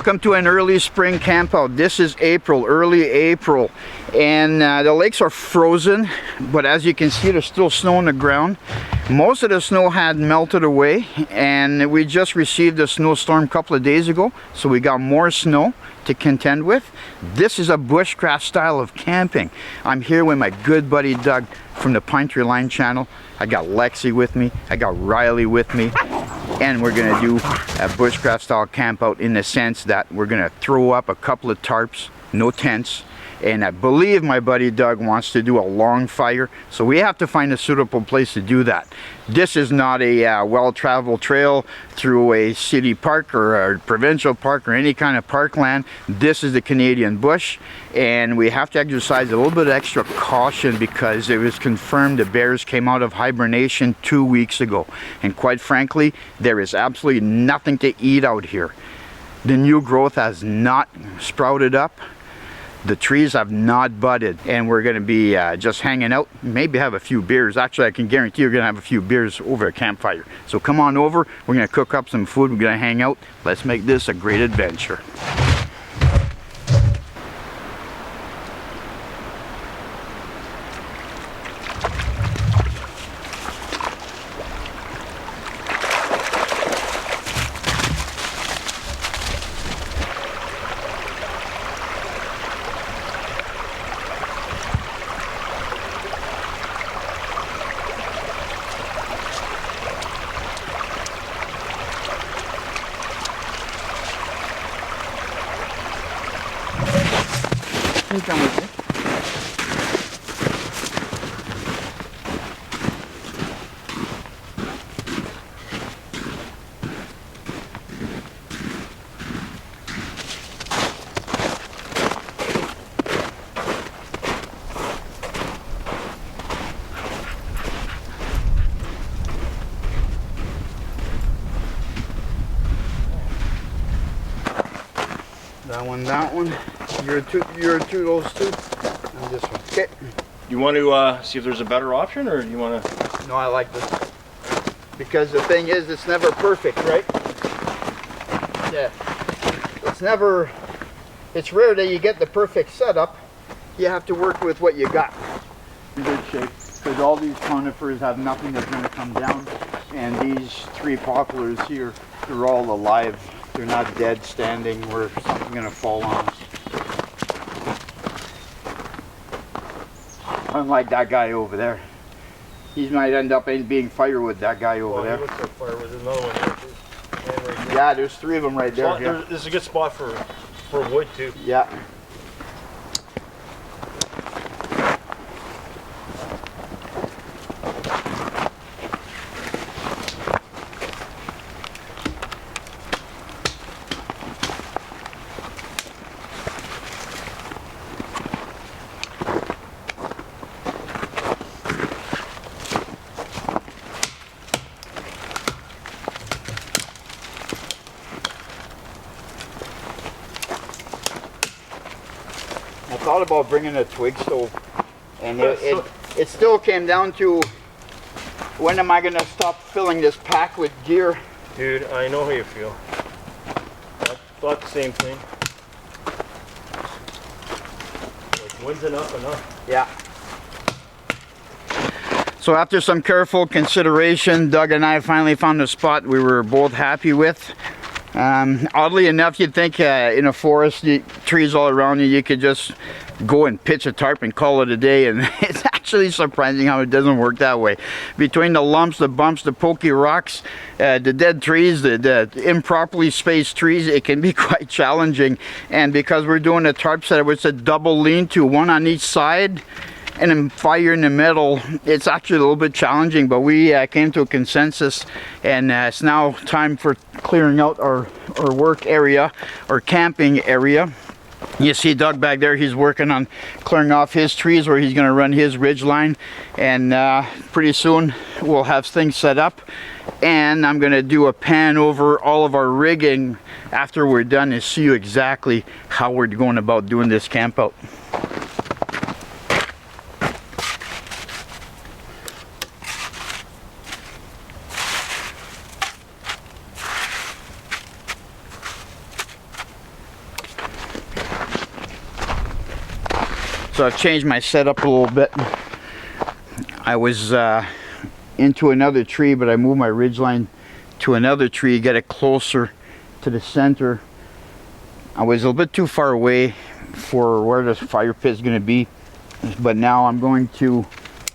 Welcome to an early spring camp out. This is April, early April, and the lakes are frozen, but as you can see there's still snow on the ground. Most of the snow had melted away, and we just received a snowstorm a couple of days ago, so we got more snow to contend with. This is a bushcraft style of camping. I'm here with my good buddy Doug from the Pine Tree Line channel. I got Lexi with me, I got Riley with me, and we're gonna do a bushcraft style camp out in the sense that we're gonna throw up a couple of tarps, no tents, and I believe my buddy Doug wants to do a long fire, so we have to find a suitable place to do that. This is not a well-traveled trail through a city park or a provincial park or any kind of parkland. This is the Canadian bush, and we have to exercise a little bit of extra caution because it was confirmed the bears came out of hibernation 2 weeks ago, and quite frankly there is absolutely nothing to eat out here. The new growth has not sprouted up. The trees have not budded, and we're going to be just hanging out, maybe have a few beers. Actually, I can guarantee you're going to have a few beers over a campfire. So come on over, we're going to cook up some food, we're going to hang out. Let's make this a great adventure. You come with me. That one. You're two, those two. And this one. Okay. You want to see if there's a better option, or you want to? No, I like this. Because the thing is, it's never perfect, right? Yeah. It's rare that you get the perfect setup. You have to work with what you got. In good shape. Because all these conifers have nothing that's going to come down. And these three poplars here, they're all alive. They're not dead standing where something's going to fall on us. Unlike that guy over there. He might end up being firewood, that guy over there. He looks like firewood. There's another one there too. And right there. Yeah, there's three of them right there. Yeah. This is a good spot for wood too. Yeah. I thought about bringing a twig stove, and it still came down to when am I going to stop filling this pack with gear. Dude, I know how you feel. I thought the same thing. Like, when's enough? Yeah. So after some careful consideration, Doug and I finally found a spot we were both happy with. Oddly enough, you'd think in a forest, trees all around you, you could just go and pitch a tarp and call it a day, and it's actually surprising how it doesn't work that way. Between the lumps, the bumps, the pokey rocks, the dead trees, the improperly spaced trees, it can be quite challenging. And because we're doing a tarp setup, it's a double lean-to, one on each side and then fire in the middle, it's actually a little bit challenging, but we came to a consensus, and it's now time for clearing out our work area, our camping area. You see Doug back there, he's working on clearing off his trees where he's going to run his ridge line, and pretty soon we'll have things set up, and I'm going to do a pan over all of our rigging after we're done and see you exactly how we're going about doing this camp out. So I've changed my setup a little bit. I was into another tree, but I moved my ridgeline to another tree, get it closer to the center. I was a little bit too far away for where the fire pit is going to be, but now I'm going to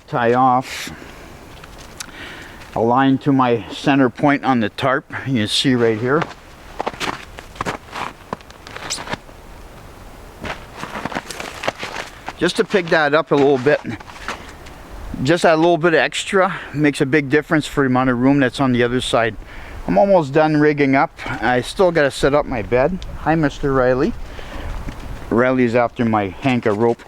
tie off a line to my center point on the tarp. You can see right here. Just to pick that up a little bit. Just that little bit of extra makes a big difference for the amount of room that's on the other side. I'm almost done rigging up. I still got to set up my bed. Hi, Mr. Riley. Riley's after my hank of rope.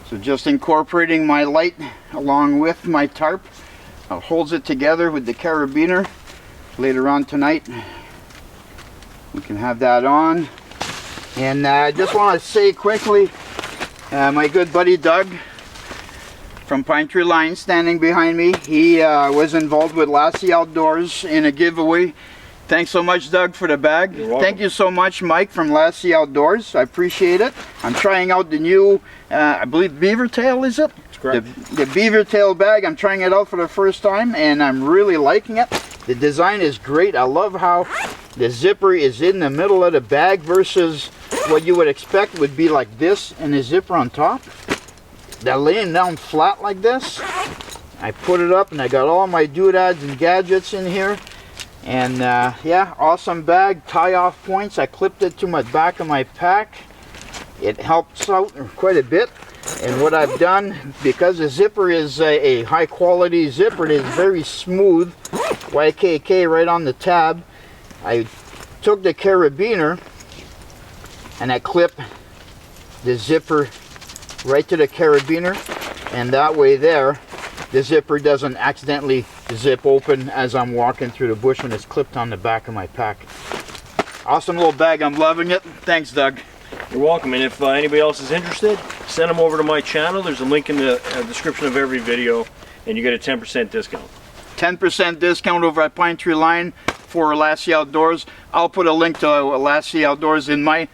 So just incorporating my light along with my tarp holds it together with the carabiner. Later on tonight we can have that on. And I just want to say quickly, my good buddy Doug from Pine Tree Line standing behind me, he was involved with Lasci Outdoors in a giveaway. Thanks so much, Doug, for the bag. You're welcome. Thank you so much, Mike from Lasci Outdoors. I appreciate it. I'm trying out the new, I believe, beaver tail, is it? That's correct. The beaver tail bag. I'm trying it out for the first time, and I'm really liking it. The design is great. I love how the zipper is in the middle of the bag versus what you would expect would be like this and the zipper on top. They're laying down flat like this. I put it up, and I got all my doodads and gadgets in here. And yeah, awesome bag. Tie off points. I clipped it to my back of my pack. It helps out quite a bit. And what I've done, because the zipper is a high quality zipper, it is very smooth, YKK right on the tab, I took the carabiner and I clip the zipper right to the carabiner, and that way there the zipper doesn't accidentally zip open as I'm walking through the bush, and it's clipped on the back of my pack. Awesome little bag. I'm loving it. Thanks, Doug. You're welcome. And if anybody else is interested, send them over to my channel. There's a link in the description of every video, and you get a 10% discount. 10% discount over at Pine Tree Line for Lasci Outdoors. I'll put a link to Lasci Outdoors in my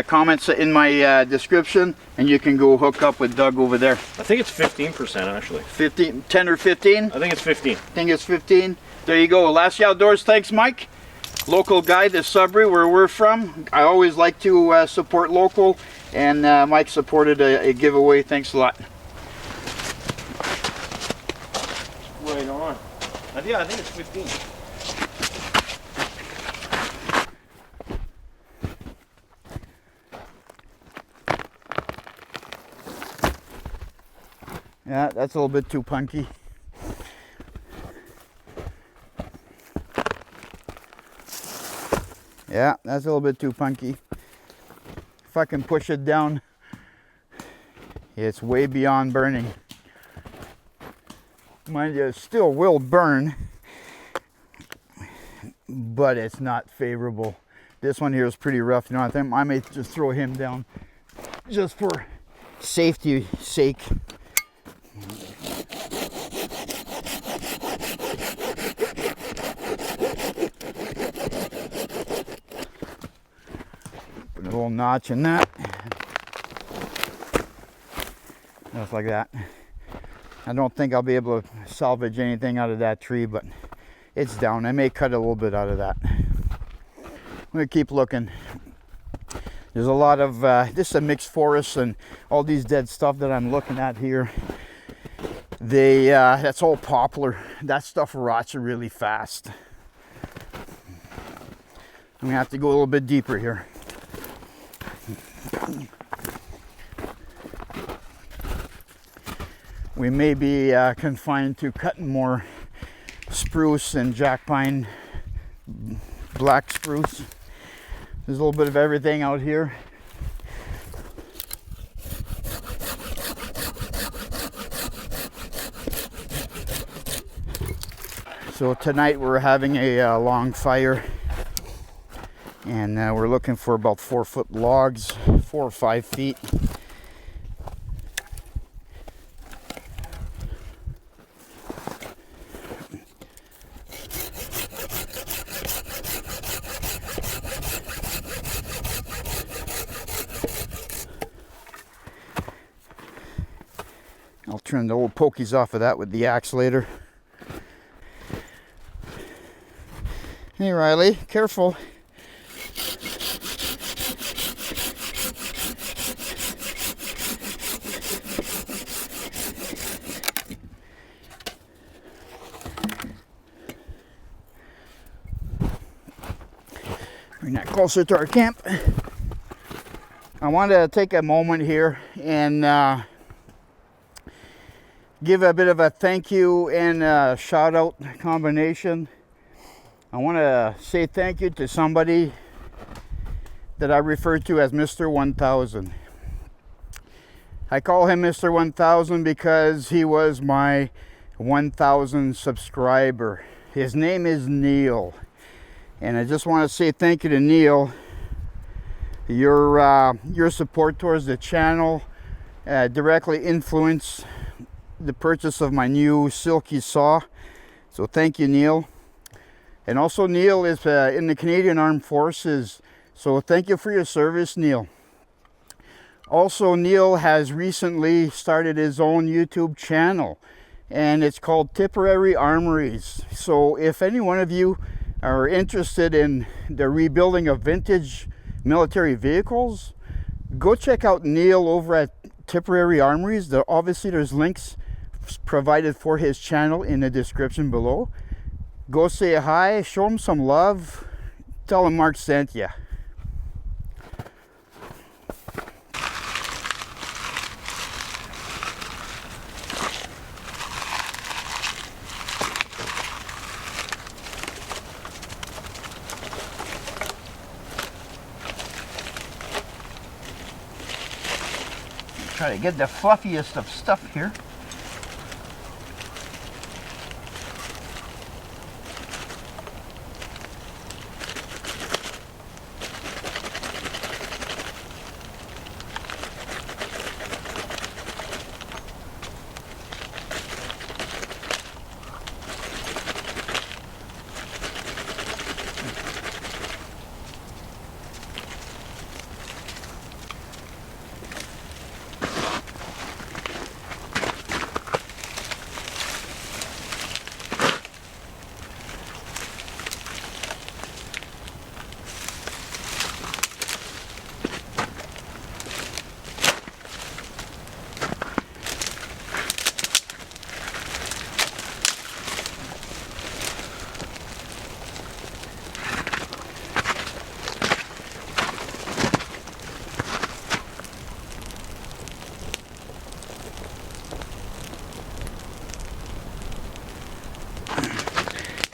comments in my description, and you can go hook up with Doug over there. I think it's 15% actually. 15, 10 or 15? I think it's 15. I think it's 15. There you go. Lasci Outdoors. Thanks, Mike. Local guy, the Sudbury, where we're from. I always like to support local, and Mike supported a giveaway. Thanks a lot. Right on. Yeah, I think it's 15. Yeah, that's a little bit too punky. Yeah, that's a little bit too punky. If I can push it down, it's way beyond burning. Mind you, it still will burn, but it's not favorable. This one here is pretty rough. You know, I think I may just throw him down just for safety's sake. Put a little notch in that. Just like that. I don't think I'll be able to salvage anything out of that tree, but it's down. I may cut a little bit out of that. I'm gonna keep looking. There's a lot of, this is a mixed forest, and all these dead stuff that I'm looking at here, that's all poplar. That stuff rots really fast. I'm gonna have to go a little bit deeper here. We may be confined to cutting more spruce and jack pine, black spruce. There's a little bit of everything out here. So tonight we're having a long fire, and we're looking for about 4-foot logs, 4 or 5 feet. I'll turn the old pokies off of that with the axe later. Hey Riley, careful. Bring that closer to our camp. I want to take a moment here and give a bit of a thank you and a shout out combination. I want to say thank you to somebody that I refer to as Mr. 1000. I call him Mr. 1000 because he was my 1000 subscriber. His name is Neil. And I just want to say thank you to Neil. Your support towards the channel directly influenced the purchase of my new Silky saw. So thank you, Neil. And also Neil is in the Canadian Armed Forces. So thank you for your service, Neil. Also, Neil has recently started his own YouTube channel, and it's called Tipperary Armories. So if any one of you are interested in the rebuilding of vintage military vehicles, go check out Neil over at Tipperary Armories. Obviously there's links provided for his channel in the description below. Go say hi, show him some love, tell him Mark sent you. Try to get the fluffiest of stuff here.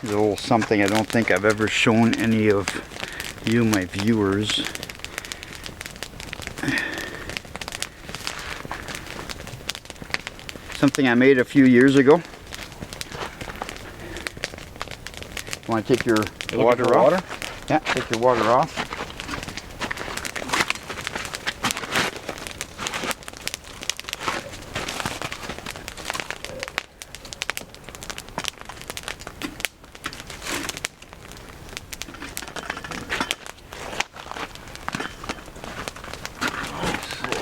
There's a little something I don't think I've ever shown any of you, my viewers. Something I made a few years ago. Want to take your water off? Yeah, take your water off.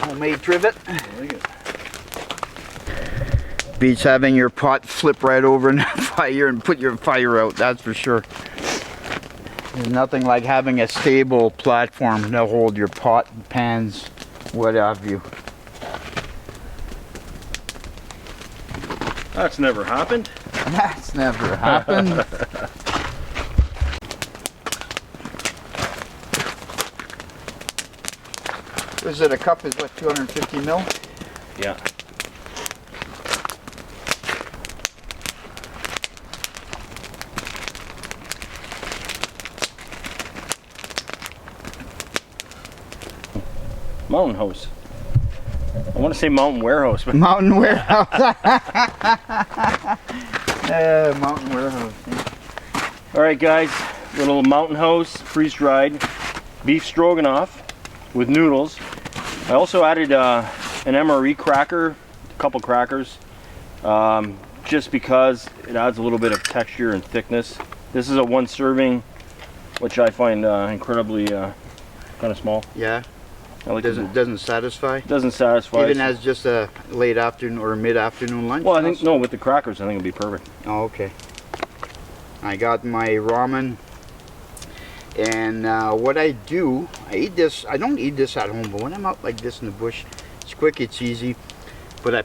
Homemade trivet. Beats having your pot flip right over in the fire and put your fire out, that's for sure. There's nothing like having a stable platform to hold your pot, pans, what have you. That's never happened. That's never happened. is it, a cup is what, 250 mil? Yeah. Mountain hose. I want to say mountain warehouse, but Mountain warehouse. Mountain warehouse. Yeah. all right, guys. Little mountain hose, freeze dried beef stroganoff with noodles. I also added an MRE cracker, a couple crackers, just because it adds a little bit of texture and thickness. This is a 1 serving, which I find incredibly kind of small. Yeah. I like Doesn't satisfy. Doesn't satisfy. Even as just a late afternoon or mid-afternoon lunch. Well, I think no, with the crackers, I think it'll be perfect. Oh, okay. I got my ramen, and what I do, I eat this. I don't eat this at home, but when I'm out like this in the bush, it's quick, it's easy. But I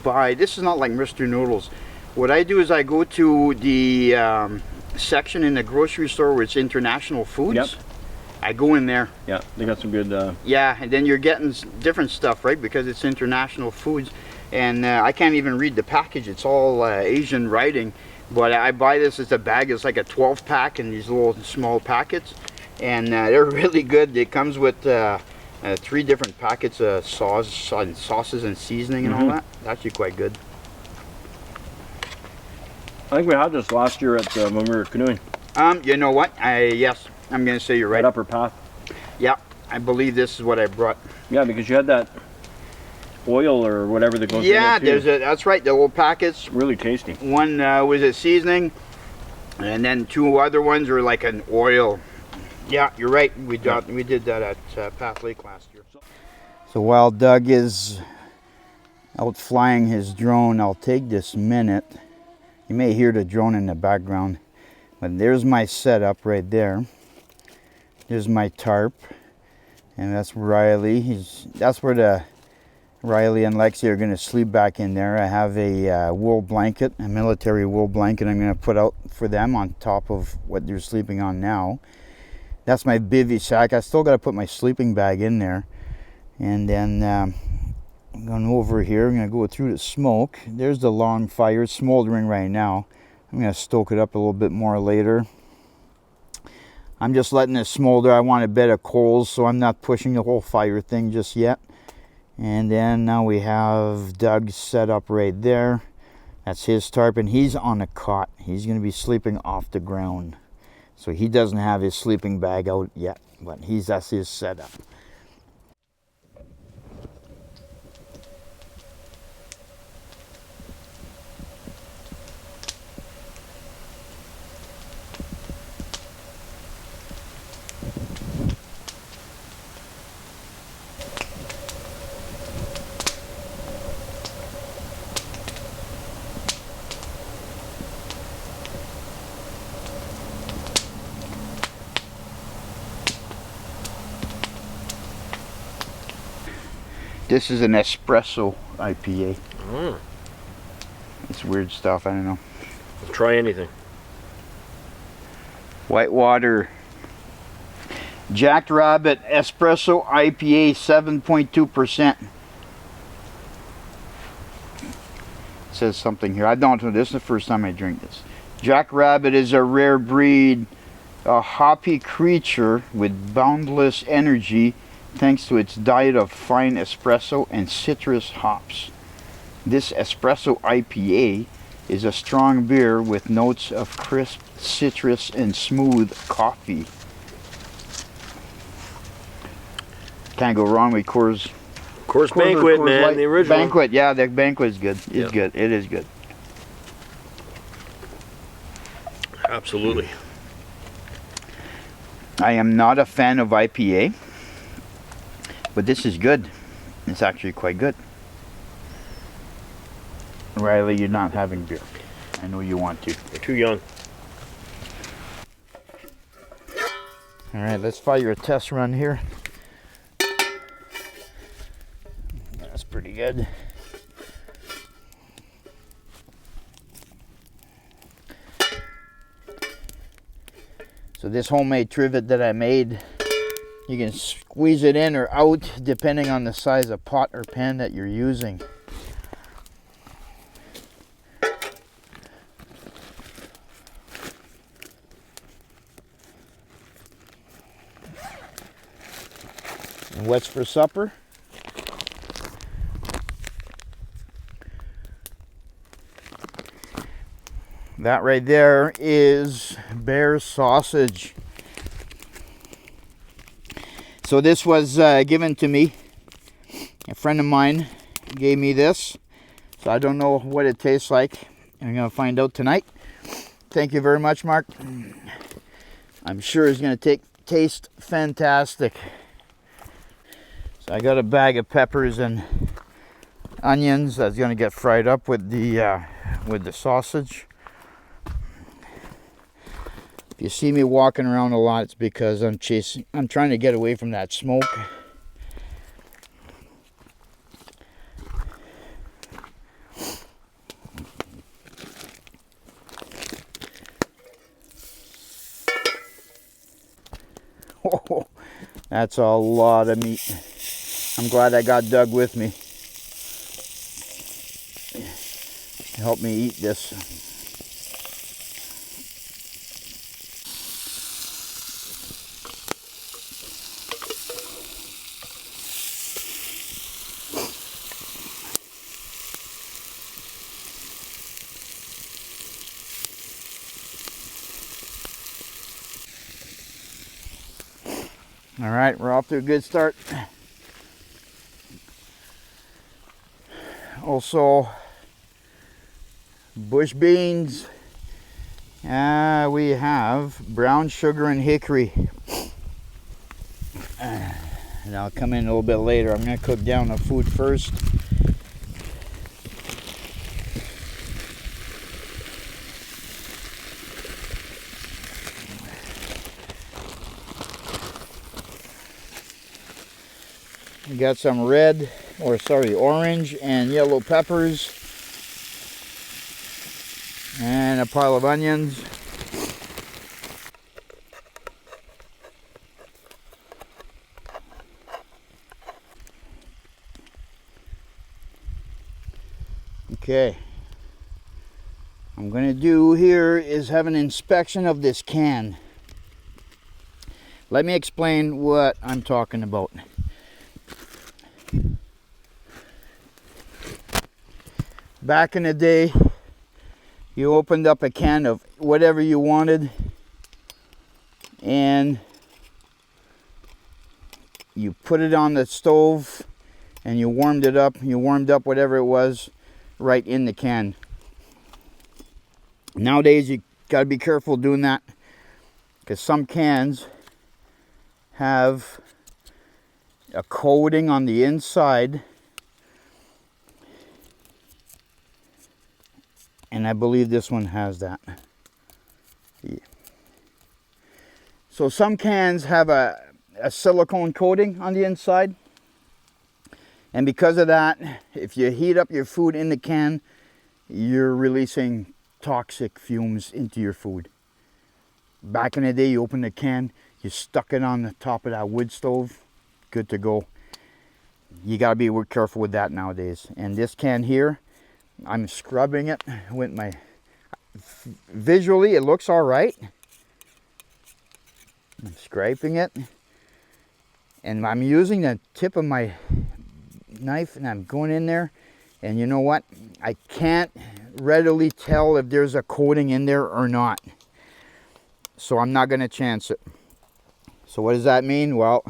buy. This is not like Mr. Noodles. What I do is I go to the section in the grocery store where it's international foods. Yep. I go in there. Yeah, they got some good. Yeah, and then you're getting different stuff, right? Because it's international foods, and I can't even read the package. It's all Asian writing. But I buy this as a bag. It's like a 12-pack in these little small packets, and they're really good. It comes with 3 different packets of sauces and seasoning and all that. It's actually quite good. I think we had this last year at when we were canoeing. You know what? Yes, I'm gonna say you're right. Right upper path. Yeah, I believe this is what I brought. Yeah, because you had that oil or whatever that goes in Yeah, there too. that's right. The little packets. Really tasty. One was a seasoning, and then 2 other ones were like an oil. Yeah, you're right. We did that at Path Lake last year. So while Doug is out flying his drone, I'll take this minute. You may hear the drone in the background, but there's my setup right there. There's my tarp, and that's Riley. That's where the Riley and Lexi are going to sleep back in there. I have a wool blanket, a military wool blanket I'm going to put out for them on top of what they're sleeping on now. That's my bivy sack. I still got to put my sleeping bag in there. And then I'm going over here. I'm going to go through the smoke. There's the long fire. It's smoldering right now. I'm going to stoke it up a little bit more later. I'm just letting it smolder. I want a bed of coals, so I'm not pushing the whole fire thing just yet. And then now we have Doug set up right there. That's his tarp, and he's on a cot. He's going to be sleeping off the ground. So he doesn't have his sleeping bag out yet, but that's his setup. This is an espresso IPA. It's weird stuff, I don't know. We'll try anything. Whitewater Jackrabbit Espresso IPA 7.2%. Says something here. I don't know. This is the first time I drink this. Jackrabbit is a rare breed, a hoppy creature with boundless energy thanks to its diet of fine espresso and citrus hops. This espresso IPA is a strong beer with notes of crisp citrus and smooth coffee. Can't go wrong with Coors Banquet, man, Light. the original. Banquet, yeah, the Banquet is good. It's good. It is good. Absolutely. I am not a fan of IPA, but this is good. It's actually quite good. Riley, you're not having beer. I know you want to. You're too young. All right, let's fire a test run here. That's pretty good. So this homemade trivet that I made, You can squeeze it in or out depending on the size of pot or pan that you're using. And what's for supper? That right there is bear sausage. So this was given to me. A friend of mine gave me this. So I don't know what it tastes like. I'm going to find out tonight. Thank you very much, Mark. I'm sure it's going to taste fantastic. So I got a bag of peppers and onions that's going to get fried up with the sausage. If you see me walking around a lot, it's because I'm trying to get away from that smoke. Oh, that's a lot of meat. I'm glad I got Doug with me to help me eat this. All right, we're off to a good start. Also, bush beans. We have brown sugar and hickory. And I'll come in a little bit later. I'm going to cook down the food first. We got some orange and yellow peppers, and a pile of onions. Okay, I'm going to do here is have an inspection of this can. Let me explain what I'm talking about. Back in the day, you opened up a can of whatever you wanted and you put it on the stove and you warmed it up. You warmed up whatever it was right in the can. Nowadays, you got to be careful doing that because some cans have a coating on the inside. And I believe this one has that. Yeah. So some cans have a silicone coating on the inside. And because of that, if you heat up your food in the can, you're releasing toxic fumes into your food. Back in the day, you opened the can, you stuck it on the top of that wood stove, good to go. You gotta be careful with that nowadays. And this can here, I'm scrubbing it with my, visually it looks all right. I'm scraping it and I'm using the tip of my knife and I'm going in there, and you know what? I can't readily tell if there's a coating in there or not. So I'm not going to chance it. So what does that mean? Well,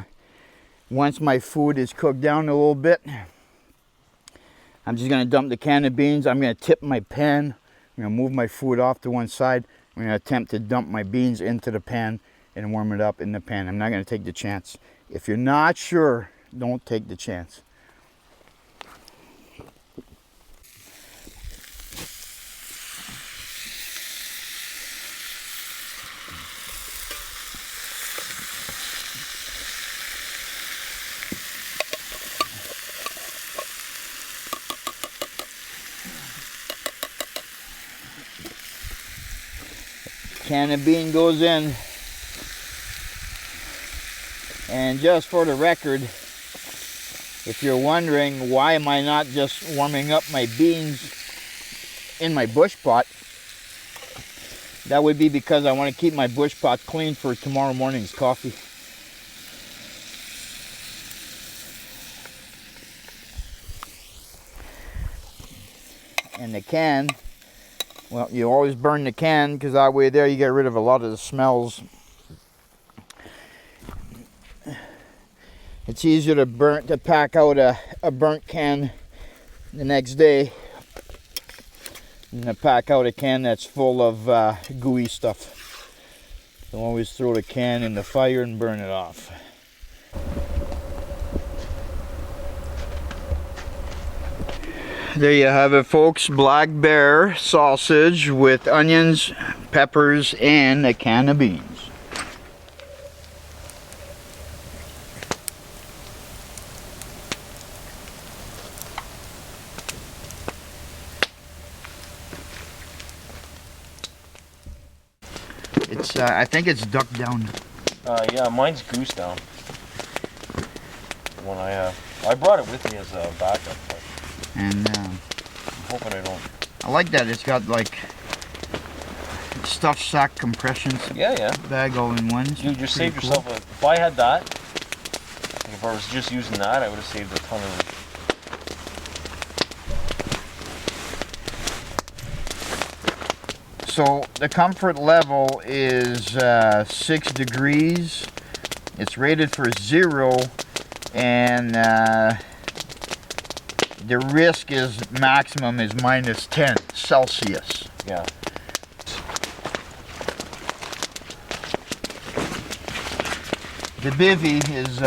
once my food is cooked down a little bit, I'm just going to dump the can of beans. I'm going to tip my pan. I'm going to move my food off to one side. I'm going to attempt to dump my beans into the pan and warm it up in the pan. I'm not going to take the chance. If you're not sure, don't take the chance. Can of bean goes in. And just for the record, if you're wondering why am I not just warming up my beans in my bush pot, that would be because I want to keep my bush pot clean for tomorrow morning's coffee. And the can, well, you always burn the can because that way there you get rid of a lot of the smells. It's easier to pack out a burnt can the next day than to pack out a can that's full of gooey stuff. So always throw the can in the fire and burn it off. There you have it, folks. Black bear sausage with onions, peppers, and a can of beans. It's I think it's duck down. Yeah, mine's goose down. The one I have. I brought it with me as a backup. But And I'm hoping I don't. I like that it's got like stuffed sack compressions. Yeah. Bag all in one. You just saved yourself a. If I had that, if I was just using that, I would have saved a ton of. So the comfort level is 6 degrees. It's rated for 0, and the risk is maximum is -10 Celsius. Yeah. The bivvy is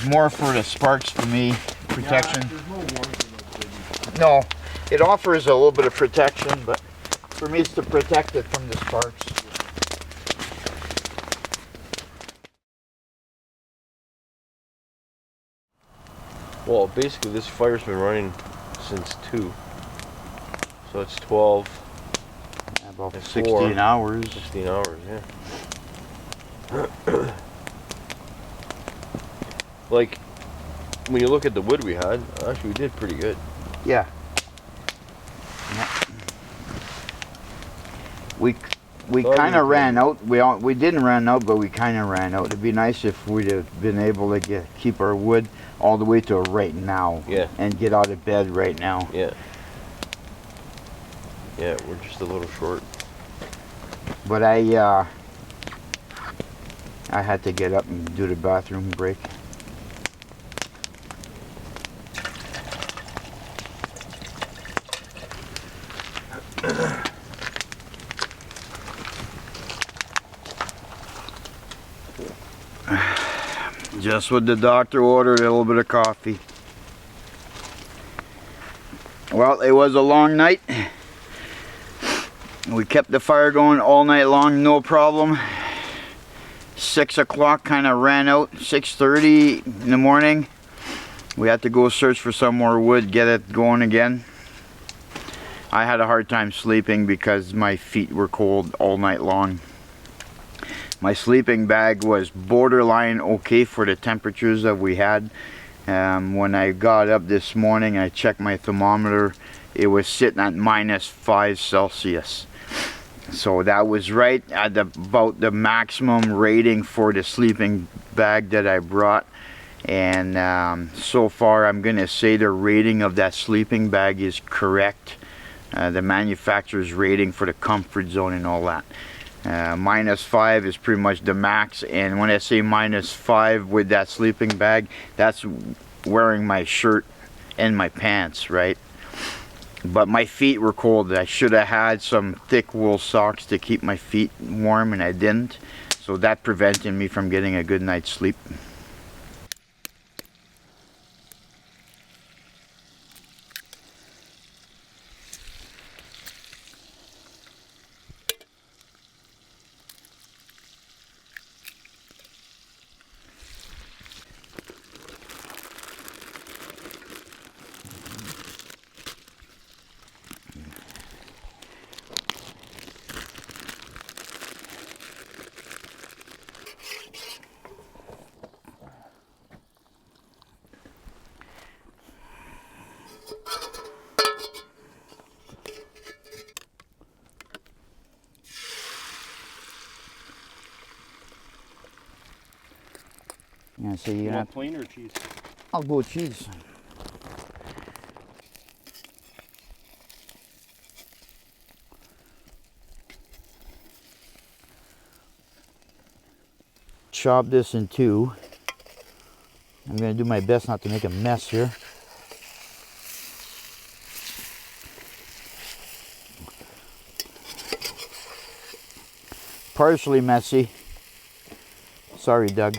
more for the sparks for me, protection. Yeah, there's no warranty in those bivvies. No, it offers a little bit of protection, but for me it's to protect it from the sparks. Well, basically this fire's been running since 2. So it's 12, About and 16 4. hours. 16 hours, yeah. Like, when you look at the wood we had, actually we did pretty good. Yeah. We Oh, kind you of did. ran out. We didn't run out, but we kind of ran out. It'd be nice if we'd have been able to keep our wood all the way to right now. Yeah. And get out of bed right now. Yeah. Yeah, we're just a little short. But I had to get up and do the bathroom break. Just what the doctor ordered, a little bit of coffee. Well, it was a long night. We kept the fire going all night long, no problem. 6 o'clock kind of ran out, 6:30 in the morning. We had to go search for some more wood, get it going again. I had a hard time sleeping because my feet were cold all night long. My sleeping bag was borderline okay for the temperatures that we had. When I got up this morning, I checked my thermometer. It was sitting at -5 Celsius. So that was right at about the maximum rating for the sleeping bag that I brought. And so far, I'm going to say the rating of that sleeping bag is correct. The manufacturer's rating for the comfort zone and all that. -5 is pretty much the max, and when I say -5 with that sleeping bag, that's wearing my shirt and my pants, right? But my feet were cold. I should have had some thick wool socks to keep my feet warm, and I didn't, so that prevented me from getting a good night's sleep. Yeah, so You you're want not. plain or cheese? I'll go with cheese. Chop this in two. I'm gonna do my best not to make a mess here. Partially messy. Sorry, Doug.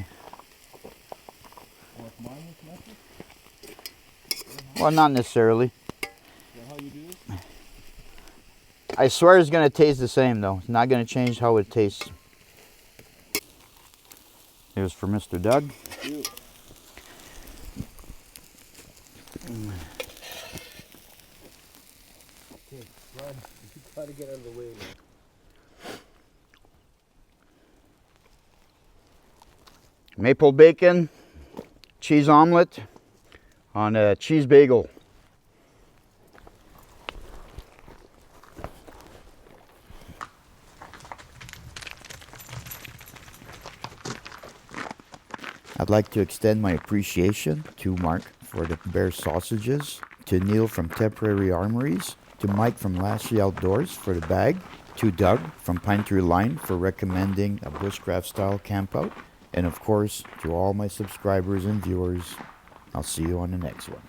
Well, if mine was messy, Well, not necessarily. is that how you do this? I swear it's gonna taste the same though. It's not gonna change how it tastes. Here's for Mr. Doug. Thank you. Okay, Rod, you gotta get out of the way now. Maple bacon, cheese omelet on a cheese bagel. I'd like to extend my appreciation to Mark for the bear sausages, to Neil from Temporary Armories, to Mike from Lasci Outdoors for the bag, to Doug from Pine Tree Line for recommending a bushcraft style campout, and of course to all my subscribers and viewers. I'll see you on the next one.